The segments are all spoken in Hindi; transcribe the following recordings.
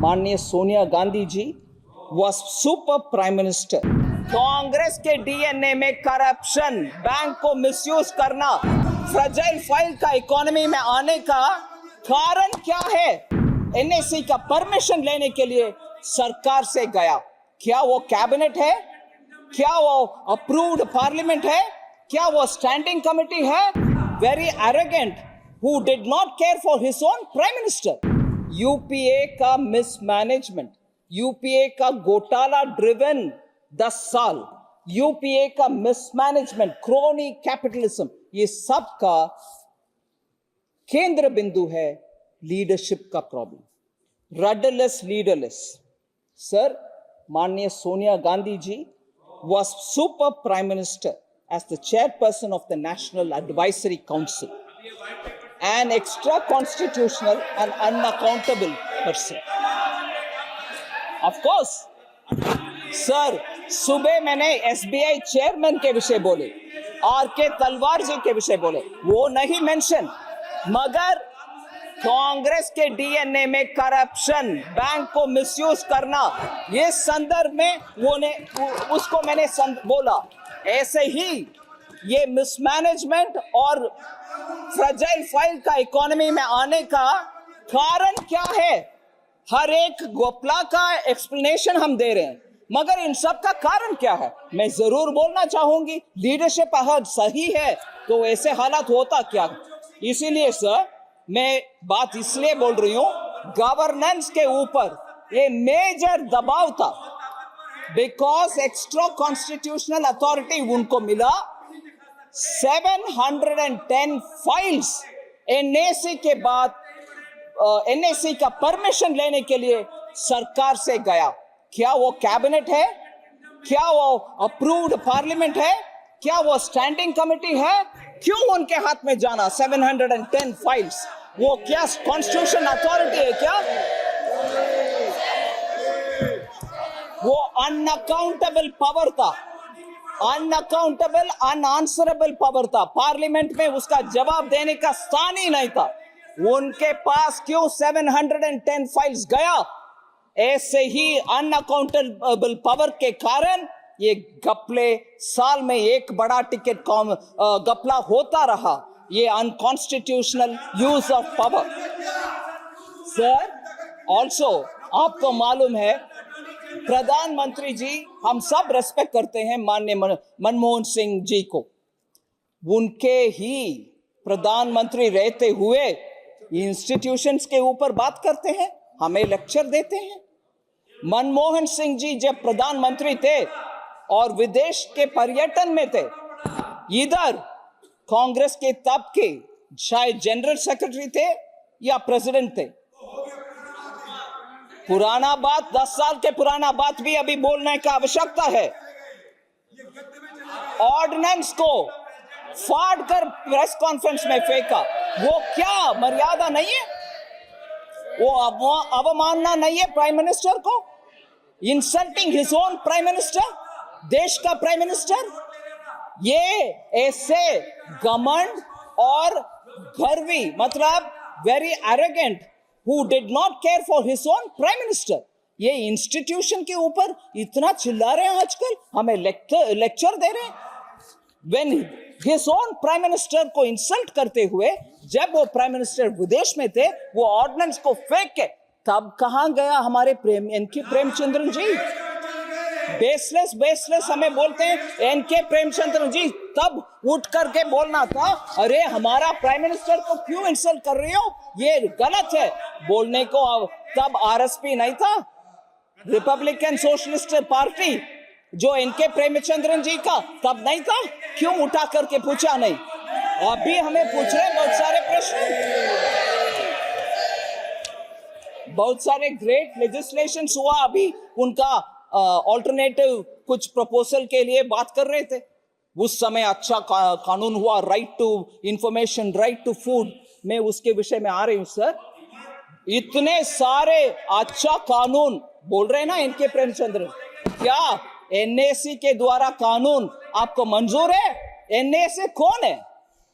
माननीय Sonia Gandhi ji was super prime minister. Congress के डीएनए में करप्शन, बैंक को मिसयूज करना, फ्रजाइल फाइल का इकोनॉमी में आने का कारण क्या है? एनएससी का परमिशन लेने के लिए सरकार से गया। क्या वो कैबिनेट है? क्या वो अप्रूव्ड पार्लियामेंट है? क्या वो स्टैंडिंग कमेटी है? Very arrogant, who did not care for his own prime minister। UPA का मिसमैनेजमेंट, यूपीए का घोटाला ड्रिवन 10 साल, यूपीए का मिसमैनेजमेंट, क्रोनी कैपिटलिज्म, ये सब का केंद्र बिंदु है लीडरशिप का प्रॉब्लम। Rudderless, leaderless. सर, माननीय Sonia Gandhi ji was super prime minister as the chairperson of the National Advisory Council, an extra constitutional and unaccountable person। Of course, sir, सुबह मैंने एसबीआई चेयरमैन के विषय बोले, आर.के. तलवार जी के विषय बोले, वो नहीं मेंशन, मगर कांग्रेस के डीएनए में करप्शन, बैंक को मिसयूज करना, ये संदर्भ में उसको मैंने बोला। ऐसे ही ये मिसमैनेजमेंट और फ्रजाइल फाइल का इकोनॉमी में आने का कारण क्या है? हर एक घोटाला का एक्सप्लेनेशन हम दे रहे हैं, मगर इन सब का कारण क्या है? मैं जरूर बोलना चाहूंगी, लीडरशिप अगर सही है तो ऐसे हालात होता क्या? इसीलिए सर, मैं बात इसलिए बोल रही हूं, गवर्नेंस के ऊपर ये मेजर दबाव था, बिकॉज एक्स्ट्रा कॉन्स्टिट्यूशनल अथॉरिटी उनको मिला। 710 फाइल्स एनएसी के बाद एनएसी का परमिशन लेने के लिए सरकार से गया। क्या वो कैबिनेट है? क्या वो अप्रूव्ड पार्लियामेंट है? क्या वो स्टैंडिंग कमेटी है? क्यों उनके हाथ में जाना 710 फाइल्स? वो क्या कॉन्स्टिट्यूशन अथॉरिटी है क्या? वो अनअकाउंटेबल पावर था, अनअकाउंटेबल, अनआंसरेबल पावर था। पार्लियामेंट में उसका जवाब देने का स्थान ही नहीं था। उनके पास क्यों 710 फाइल्स गया? ऐसे ही अनअकाउंटेबल पावर के कारण ये घपले, साल में एक बड़ा टिकट घपला होता रहा। ये unconstitutional use of power. Sir, also आपको मालूम है, प्रधानमंत्री जी, हम सब रेस्पेक्ट करते हैं माननीय मनमोहन सिंह जी को। उनके ही प्रधानमंत्री रहते हुए इंस्टीट्यूशंस के ऊपर बात करते हैं, हमें लेक्चर देते हैं। मनमोहन सिंह जी जब प्रधानमंत्री थे और विदेश के पर्यटन में थे, इधर कांग्रेस के तब के शायद जनरल सेक्रेटरी थे या प्रेसिडेंट थे। पुराना बात, 10 साल के पुराना बात भी अभी बोलने का आवश्यकता है। ऑर्डिनेंस को फाड़ कर प्रेस कॉन्फ्रेंस में फेंका, वो क्या मर्यादा नहीं है? वो अवमानना नहीं है प्राइम मिनिस्टर को? Insulting his own prime minister, देश का प्राइम मिनिस्टर। ये ऐसे घमंड और गर्वी, मतलब very arrogant, who did not care for his own prime minister, ये इंस्टीट्यूशन के ऊपर इतना चिल्ला रहे हैं आजकल, हमें लेक्चर दे रहे हैं। When his own prime minister को इंसल्ट करते हुए, जब वो प्राइम मिनिस्टर विदेश में थे, वो ऑर्डिनेंस को फेंक के, तब कहां गया हमारे एनके प्रेमचंद्रन जी? बेसलेस हमें बोलते हैं एनके प्रेमचंद्रन जी, तब उठ करके बोलना था, अरे हमारा प्राइम मिनिस्टर को क्यों इंसल्ट कर रही हो, ये गलत है बोलने को। तब आरएसपी नहीं था, रिपब्लिकन सोशलिस्ट पार्टी जो एनके प्रेमचंद्रन जी का, तब नहीं था। क्यों उठा करके पूछा नहीं? अभी हमें पूछ रहे बहुत सारे प्रश्न, बहुत सारे ग्रेट लेजिस्लेशन हुआ, अभी उनका ऑल्टरनेटिव कुछ प्रपोजल के लिए बात कर रहे थे। उस समय अच्छा कानून हुआ, right to information, right to food, मैं उसके विषय में आ रही हूं। सर, इतने सारे अच्छा कानून बोल रहे हैं ना इनके प्रेमचंद्र, क्या एनएसी के द्वारा कानून आपको मंजूर है? एनएसी कौन है?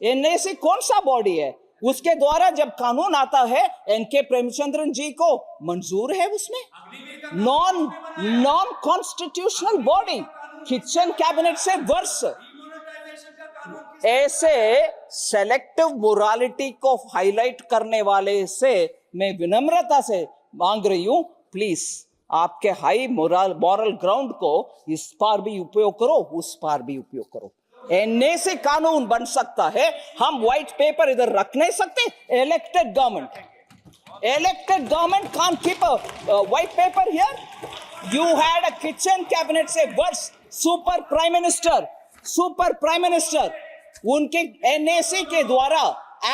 एनएसी कौन सा बॉडी है? उसके द्वारा जब कानून आता है एनके प्रेमचंद्रन जी को मंजूर है उसमें। Non constitutional body kitchen cabinet से वर्ष। ऐसे सेलेक्टिव मोरालिटी को हाईलाइट करने वाले से मैं विनम्रता से मांग रही हूं, प्लीज आपके हाई मॉरल ग्राउंड को इस पार भी उपयोग करो, उस पार भी उपयोग करो। एनएसी कानून बन सकता है, हम व्हाइट पेपर इधर रख नहीं सकते। Elected government can't keep a white paper here. You had a kitchen cabinet से वर्ष सुपर प्राइम मिनिस्टर उनके एनएसी के द्वारा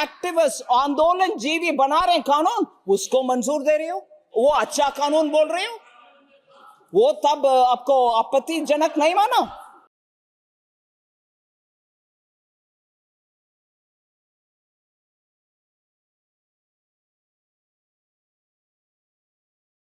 एक्टिविस्ट आंदोलन जीवी बना रहे कानून, उसको मंजूर दे रही हो, वो अच्छा कानून बोल रहे हो, वो तब आपको आपत्तिजनक नहीं माना?